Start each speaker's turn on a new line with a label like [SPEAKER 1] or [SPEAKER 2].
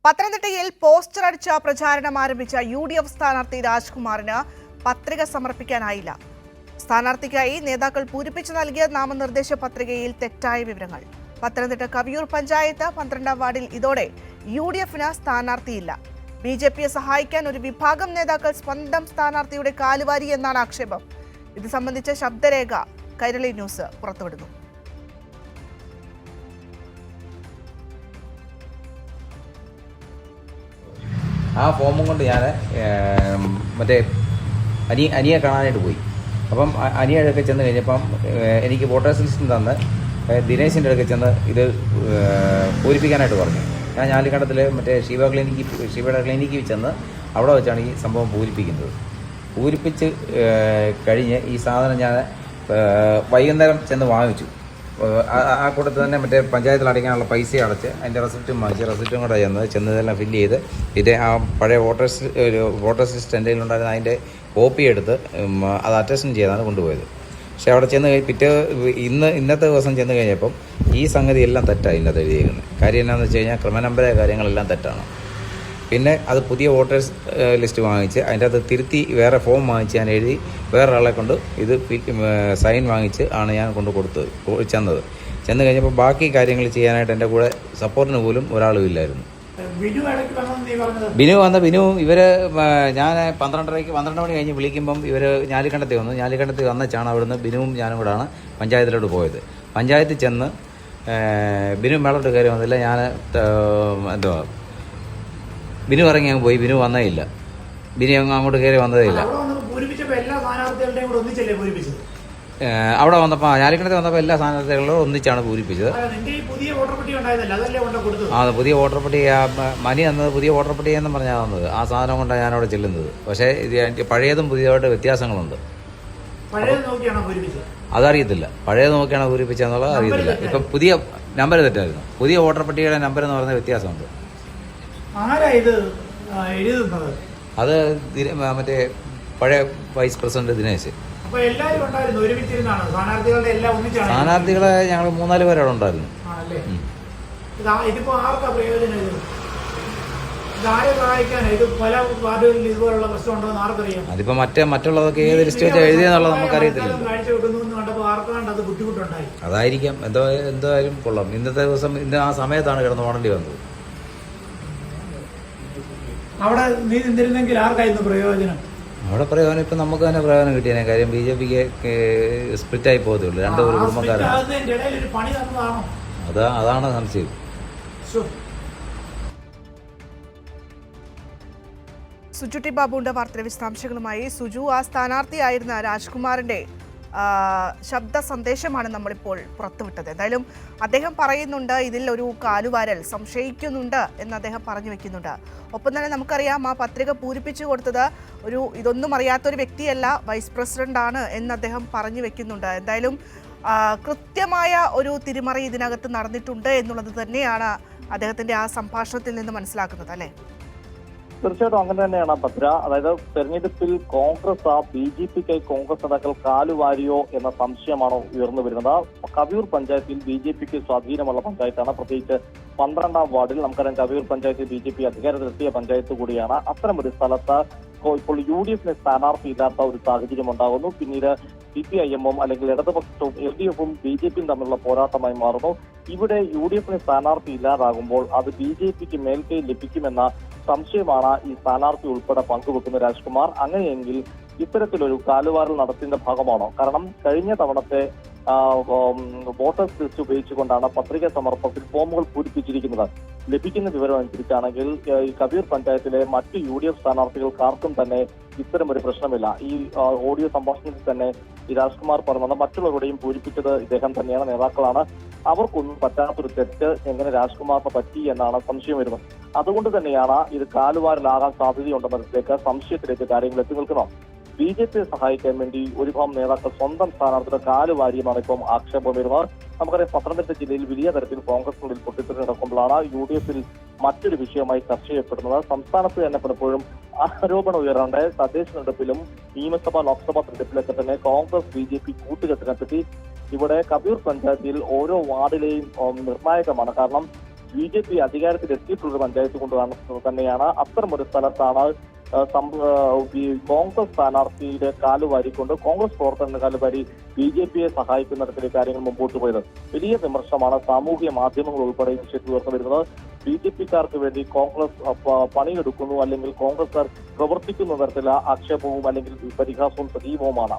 [SPEAKER 1] പത്തനംതിട്ടയിൽ പോസ്റ്റർ അടിച്ച പ്രചാരണം ആരംഭിച്ച UDF സ്ഥാനാർത്ഥി രാജ്കുമാറിന് പത്രിക സമർപ്പിക്കാനായില്ല. സ്ഥാനാർത്ഥിക്കായി നേതാക്കൾ പൂരിപ്പിച്ചു നൽകിയ നാമനിർദ്ദേശ പത്രികയിൽ തെറ്റായ വിവരങ്ങൾ. പത്തനംതിട്ട കവിയൂർ പഞ്ചായത്ത് 12ാം വാർഡിൽ ഇതോടെ UDFന് സ്ഥാനാർത്ഥിയില്ല. BJPയെ സഹായിക്കാൻ ഒരു വിഭാഗം നേതാക്കൾ സ്വന്തം സ്ഥാനാർത്ഥിയുടെ കാലുവാരി എന്നാണ് ആക്ഷേപം. ഇത് സംബന്ധിച്ച ശബ്ദരേഖ കൈരളി ന്യൂസ് പുറത്തുവിടുന്നു.
[SPEAKER 2] ആ ഫോമും കൊണ്ട് ഞാൻ മറ്റേ അനിയെ കാണാനായിട്ട് പോയി. അപ്പം അനിയുടെ ചെന്ന് കഴിഞ്ഞപ്പം എനിക്ക് വോട്ടേഴ്സ് ലിസ്റ്റിൽ തന്ന് ദിനേശിൻ്റെ അടുക്കൽ ചെന്ന് ഇത് പൂരിപ്പിക്കാനായിട്ട് പറഞ്ഞു. ഞാൻ ഞാലിക്കണ്ടത്തിൽ മറ്റേ ശിവയുടെ ക്ലിനിക്കിൽ ചെന്ന് അവിടെ വെച്ചാണ് ഈ സംഭവം പൂരിപ്പിച്ച് കഴിഞ്ഞ് ഈ സാധനം ഞാൻ വൈകുന്നേരം ചെന്ന് വാങ്ങിച്ചു. ആ കൂട്ടത്തിൽ തന്നെ മറ്റേ പഞ്ചായത്തിൽ അടയ്ക്കാനുള്ള പൈസ അടച്ച് അതിൻ്റെ റെസിപ്റ്റും വാങ്ങിച്ച് റെസിപ്റ്റും കൂടെ ചെന്നതെല്ലാം ഫില്ല് ചെയ്ത് ഇത് ആ പഴയ വോട്ടേഴ്സ് ലിസ്റ്റ് എൻ്റെ കയ്യിലുണ്ടായിരുന്ന അതിൻ്റെ കോപ്പി എടുത്ത് അത് അറ്റസ്റ്റൻ ചെയ്താണ് കൊണ്ടുപോയത്. പക്ഷേ അവിടെ ചെന്ന് ഇന്നത്തെ ദിവസം ചെന്ന് കഴിഞ്ഞപ്പം ഈ സംഗതി എല്ലാം തെറ്റാണ് ഇതിനകത്ത് എഴുതിയിരിക്കുന്നത്. കാര്യം എന്താണെന്ന് വെച്ച് കഴിഞ്ഞാൽ ക്രമനമ്പര കാര്യങ്ങളെല്ലാം തെറ്റാണ്. പിന്നെ അത് പുതിയ വോട്ടേഴ്സ് ലിസ്റ്റ് വാങ്ങിച്ച് അതിൻ്റെ അകത്ത് തിരുത്തി വേറെ ഫോം വാങ്ങിച്ച് ഞാൻ എഴുതി വേറൊരാളെ കൊണ്ട് ഇത് സൈൻ വാങ്ങിച്ച് ആണ് ഞാൻ ചെന്ന് കഴിഞ്ഞപ്പോൾ ബാക്കി കാര്യങ്ങൾ ചെയ്യാനായിട്ട് എൻ്റെ കൂടെ സപ്പോർട്ടിന് പോലും ഒരാളും ഇല്ലായിരുന്നു. ബിനു ഇവർ ഞാൻ 12 മണി കഴിഞ്ഞ് വിളിക്കുമ്പം ഇവർ ഞാലിക്കണ്ടത്തിൽ വന്നിച്ചാണ് അവിടുന്ന് ബിനുവും ഞാനും കൂടാണ് പഞ്ചായത്തിലോട്ട് പോയത്. പഞ്ചായത്തിൽ ചെന്ന് ബിനു മേളോട്ട് കയറി വന്നില്ല. ഞാൻ ബിനു ഇറങ്ങി അങ്ങ് പോയി. ബിനു വന്നേ ഇല്ല. ബിനു അങ്ങോട്ട് കയറി വന്നതേ ഇല്ല. അവിടെ വന്നപ്പോൾ ഞാലിക്കണ്ടത്തിൽ വന്നപ്പോൾ എല്ലാ സ്ഥാനാർത്ഥികളും ഒന്നിച്ചാണ് പൂരിപ്പിച്ചത്. പുതിയ വോട്ടർ പട്ടിക മനി എന്നത് പുതിയ വോട്ടർ പട്ടിക എന്ന് പറഞ്ഞാൽ വന്നത്. ആ സാധനം കൊണ്ടാണ് ഞാനവിടെ ചെല്ലുന്നത്. പക്ഷേ ഇത് പഴയതും പുതിയതായിട്ട് വ്യത്യാസങ്ങളുണ്ട്. അതറിയത്തില്ല. പഴയത് നോക്കിയാണ് പൂരിപ്പിച്ചതെന്നുള്ളത് അറിയത്തില്ല. ഇപ്പം പുതിയ നമ്പർ തെറ്റായിരുന്നു. പുതിയ വോട്ടർ പട്ടികയുടെ നമ്പർ എന്ന് പറയുന്ന വ്യത്യാസമുണ്ട്. അത് മറ്റേ പഴയ വൈസ് പ്രസിഡന്റ് ദിനേശ്. സ്ഥാനാർത്ഥികളെ ഞങ്ങൾ 3-4 പേരവിടെ ഉണ്ടായിരുന്നു. അതിപ്പോ മറ്റുള്ളതൊക്കെ ഏത് ലിസ്റ്റ് വെച്ചാൽ എഴുതിയെന്നുള്ളത് നമുക്കറിയത്തില്ല. അതായിരിക്കാം. എന്തായാലും കൊള്ളാം. ഇന്നത്തെ ദിവസം ആ സമയത്താണ് കിടന്ന് ഓടേണ്ടി വന്നത്.
[SPEAKER 3] അവിടെ നീ നിന്നിരുന്നെങ്കിൽ ആർക്കായിരുന്നു പ്രയോജനം?
[SPEAKER 2] അവിടെ പ്രയോജനം ഇപ്പം നമുക്ക് തന്നെ പ്രയോജനം കിട്ടിയതിനെ. കാര്യം BJPക്ക് സ്പ്ലിറ്റായി പോകത്തേ ഉള്ളൂ. 2 കുടുംബക്കാരാണ്. അതാണ് സംശയം.
[SPEAKER 1] സുജുട്ടി ബാബുവിന്റെ വാർത്തയുടെ വിശദാംശങ്ങളുമായി. സുജു, ആ സ്ഥാനാർത്ഥിയായിരുന്ന രാജ്കുമാറിന്റെ ശബ്ദ സന്ദേശമാണ് നമ്മളിപ്പോൾ പുറത്തുവിട്ടത്. എന്തായാലും അദ്ദേഹം പറയുന്നുണ്ട് ഇതിൽ ഒരു കാലുവാരൽ സംശയിക്കുന്നുണ്ട് എന്ന് അദ്ദേഹം പറഞ്ഞു വെക്കുന്നുണ്ട്. ഒപ്പം തന്നെ നമുക്കറിയാം ആ പത്രിക പൂരിപ്പിച്ചു കൊടുത്തത് ഇതൊന്നും അറിയാത്തൊരു വ്യക്തിയല്ല, വൈസ് പ്രസിഡന്റാണ് എന്ന് അദ്ദേഹം പറഞ്ഞു വെക്കുന്നുണ്ട്. എന്തായാലും കൃത്യമായ ഒരു തിരിമറി ഇതിനകത്ത് നടന്നിട്ടുണ്ട് എന്നുള്ളത് തന്നെയാണ് അദ്ദേഹത്തിന്റെ ആ സംഭാഷണത്തിൽ നിന്ന് മനസ്സിലാക്കുന്നത്, അല്ലേ?
[SPEAKER 4] തീർച്ചയായിട്ടും അങ്ങനെ തന്നെയാണ് ഭദ്ര. അതായത് തെരഞ്ഞെടുപ്പിൽ കോൺഗ്രസ് BJPക്കായി കോൺഗ്രസ് നേതാക്കൾ കാലുവാരിയോ എന്ന സംശയമാണോ ഉയർന്നു വരുന്നത്. കവിയൂർ പഞ്ചായത്തിൽ BJPക്ക് സ്വാധീനമുള്ള പഞ്ചായത്താണ്. പ്രത്യേകിച്ച് 12ാം വാർഡിൽ നമുക്കറിയാം കവിയൂർ പഞ്ചായത്ത് BJP അധികാരത്തിലെത്തിയ പഞ്ചായത്ത് കൂടിയാണ്. അത്തരമൊരു സ്ഥലത്ത് ഇപ്പോൾ UDFന് സ്ഥാനാർത്ഥി ഇല്ലാത്ത ഒരു സാഹചര്യം ഉണ്ടാകുന്നു. പിന്നീട് CPIM-ഉം അല്ലെങ്കിൽ ഇടതുപക്ഷവും LDF-ഉം BJPയും തമ്മിലുള്ള പോരാട്ടമായി മാറുന്നു. ഇവിടെ UDFന് സ്ഥാനാർത്ഥി ഇല്ലാതാകുമ്പോൾ അത് BJPക്ക് മേൽക്കൈ ലഭിക്കുമെന്ന സംശയമാണ് ഈ സ്ഥാനാർത്ഥി ഉൾപ്പെടെ പങ്കുവെക്കുന്ന രാജ്കുമാർ. അങ്ങനെയെങ്കിൽ ഇത്തരത്തിലൊരു കാലുവാരൽ നടത്തിന്റെ ഭാഗമാണോ? കാരണം കഴിഞ്ഞ തവണത്തെ വോട്ടേഴ്സ് ലിസ്റ്റ് ഉപയോഗിച്ചുകൊണ്ടാണ് പത്രിക സമർപ്പണത്തിൽ ഫോമുകൾ പൂരിപ്പിച്ചിരിക്കുന്നത്. ലഭിക്കുന്ന വിവരം അനുസരിച്ചാണെങ്കിൽ ഈ കവിയൂർ പഞ്ചായത്തിലെ മറ്റ് UDF സ്ഥാനാർത്ഥികൾക്കാർക്കും തന്നെ ഇത്തരമൊരു പ്രശ്നമില്ല. ഈ ഓഡിയോ സംഭാഷണത്തിൽ തന്നെ ഈ രാജ്കുമാർ പറഞ്ഞത് മറ്റുള്ളവരുടെയും പൂരിപ്പിച്ചത് ഇദ്ദേഹം തന്നെയാണ്, നേതാക്കളാണ്. അവർക്കൊന്നും പറ്റാത്തൊരു തെറ്റ് എങ്ങനെ രാജ്കുമാറിന് പറ്റി എന്നാണ് സംശയം വരുന്നത്. അതുകൊണ്ട് തന്നെയാണ് ഇത് കാലുവാരലാകാൻ സാധ്യതയുണ്ടെന്നതിലേക്ക് സംശയത്തിലേക്ക് കാര്യങ്ങൾ എത്തി നിൽക്കുന്നത്. BJPയെ സഹായിക്കാൻ വേണ്ടി ഒരുപാട് നേതാക്കൾ സ്വന്തം സ്ഥാനാർത്ഥിയുടെ കാലുവാരിയുമാണ് ഇപ്പം ആക്ഷേപം വരുന്നത്. നമുക്കറിയാം പത്തനംതിട്ട ജില്ലയിൽ വലിയ തരത്തിൽ കോൺഗ്രസിനുള്ളിൽ പൊട്ടിത്തെറി നടക്കുമ്പോഴാണ് UDFിൽ മറ്റൊരു വിഷയമായി ചർച്ച ചെയ്യപ്പെടുന്നത്. സംസ്ഥാനത്ത് തന്നെ പലപ്പോഴും ആരോപണം ഉയരാണ്ട് തദ്ദേശ തെരഞ്ഞെടുപ്പിലും നിയമസഭാ ലോക്സഭാ തെരഞ്ഞെടുപ്പിലൊക്കെ തന്നെ കോൺഗ്രസ് BJP കൂട്ടുകെട്ടിനെ പറ്റി ഇവിടെ കവിയൂർ പഞ്ചായത്തിൽ ഓരോ വാർഡിലെയും നിർണായകമാണ്. കാരണം BJP അധികാരത്തിൽ എത്തിയിട്ടുള്ള പഞ്ചായത്ത് കൊണ്ട് തന്നെയാണ് അത്തരമൊരു സ്ഥലത്താണ് ഈ കോൺഗ്രസ് സ്ഥാനാർത്ഥിയുടെ കാലുവാരിക്കൊണ്ട് കോൺഗ്രസ് പ്രവർത്തകരുടെ കാലുവാരി BJPയെ സഹായിക്കുന്ന തരത്തിലെ കാര്യങ്ങൾ മുമ്പോട്ട് പോയത്. വലിയ വിമർശനമാണ് സാമൂഹ്യ മാധ്യമങ്ങൾ ഉൾപ്പെടെ വിഷയത്തിൽ ഉയർന്നു വരുന്നത്. BJPക്കാർക്ക് വേണ്ടി കോൺഗ്രസ് പണിയെടുക്കുന്നു അല്ലെങ്കിൽ കോൺഗ്രസ്സുകാർ പ്രവർത്തിക്കുന്ന തരത്തിലുള്ള ആക്ഷേപവും അല്ലെങ്കിൽ പരിഹാസവും സജീവവുമാണ്.